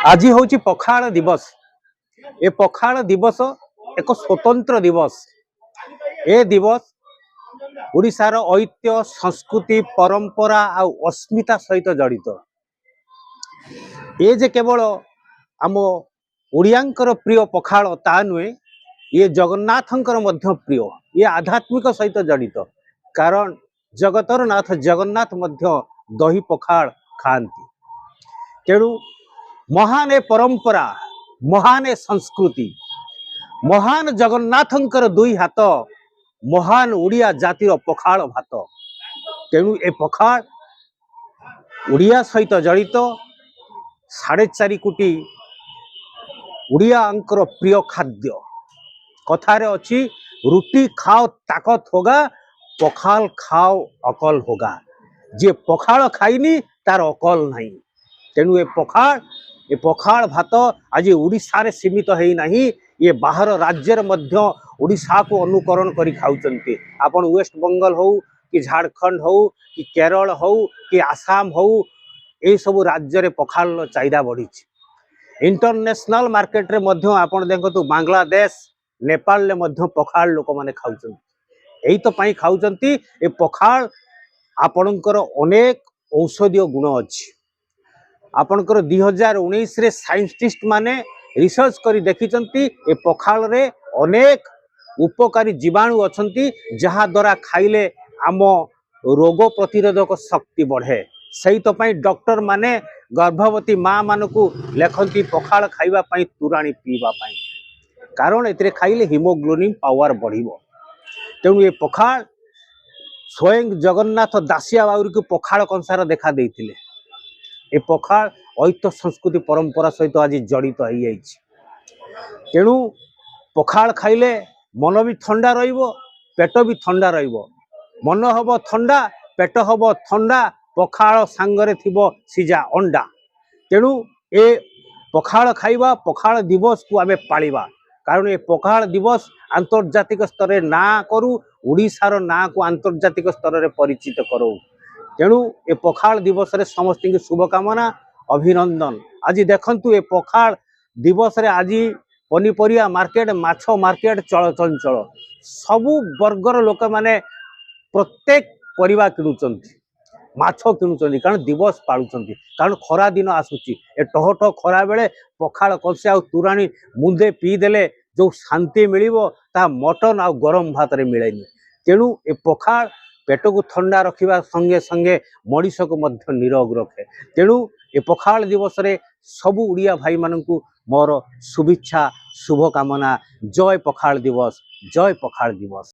आज हूँ पखाड़ दिवस। ए पखाड़ दिवस एक स्वतंत्र दिवस। ए दिवस ओडिशार ऐतिह्य संस्कृति परंपरा आ अस्मिता सहित जड़ित। ये जे केवल आम ओडियांकर प्रिय पखाड़ ता नुहे, ये जगन्नाथंकर मध्य प्रिय। ये आध्यात्मिक सहित जड़ित, कारण जगतर नाथ जगन्नाथ मध्य दही पखाड़ खाती। तेणु महान परंपरा, महान संस्कृति, महान जगन्नाथंकर दुई हाथ, महान ओडिया जातिर पखाड़ भात। तेणु ए पखाड़ ओडिया सहित जड़ित। 4.5 कोटी ओडियांकर प्रिय खाद्य। कथारे अच्छी, रुटी खाओ ताकत होगा, पखाल खाओ अकल होगा। जे पखाड़ खाइनी तार अकल नहीं। तेणु ए पखाड़ भात आज ओडिशा रे सीमित है नहीं, ये बाहर राज्य मध्य ओडिशा को अनुकरण करी खाउचंती। आपण वेस्ट बंगाल हो कि झारखंड हो कि केरल हो कि आसाम हो, ये सब राज्य रे पखाड़ चाहिदा बढ़ी। इंटरनेशनल मार्केट रे मध्य आपण देखंतु बांग्लादेश नेपाल ले मध्य पखाड़ लोक माने खाउचंती। एही तो पई खाउचंती। ए पखाड़ आपणकर अनेक औषधीय गुण अछि। आपणकर 2019 रे साइंटिस्ट माने रिसर्च करी देखिचंती ए पखाड़ रे अनेक उपकारी जीवाणु अछंती, जहा द्वारा खाइले आम रोग प्रतिरोधक शक्ति बढ़े। सही तो पई डॉक्टर माने गर्भवती माँ मानकू लेखंती पखाड़ खाइबा पई, तुराणी पीवा पई, कारण एतिरे खाइले हिमोग्लोबिन पावर बढ़िबो। तेणु ये पखाड़ स्वयं जगन्नाथ दासिया बाउरी को पखाड़ कंसार देखा देइथिले। ए पखाड़ ऐतिह्य संस्कृति परंपरा सहित आज जड़ित हो जाइछि। तेणु पखाड़ खाइले मन भी ठंडा रहिबो, पेट भी ठंडा रहिबो। मन हबो ठंडा, पेट हबो ठंडा, पखाड़ सांगरे थिबो सिजा अंडा। तेणु ए पखाड़ खाइबा, पखाड़ दिवस को आमे पालिबा, कारण ये पखाड़ दिवस आंतर्जातिक स्तर रे ना करू, ओडिशार ना को आंतर्जातिक स्तर रे परिचित करू। तेणु ए पखाड़ दिवस रे समस्त की शुभकामना, अभिनंदन। आज देखंतु ए पखाड़ दिवस रे आज पनीपरिया मार्केट, माछ मार्केट चलचंचल। सबु वर्गर लोक माने प्रत्येक परिवा किणुचंती, माछ किणुचंती, कारण दिवस पालुचंती। कारण खरा दिन आसुची, ए टहट खरा बेले पखाड़ कषे आ तुराणी मुंदे पी देले जो शांति मिलिबो, ता मटन आ गरम भात रे मिलेनी। तेणु ए पखाड़ पेट को ठंडा रखिबा संगे संगे मनीष को मध्य निरोग रखे। तेणु ए पखाड़ दिवस रे सबु उड़िया भाई मानकू मोर शुभेच्छा, शुभकामना। जय पखाड़ दिवस, जय पखाड़ दिवस।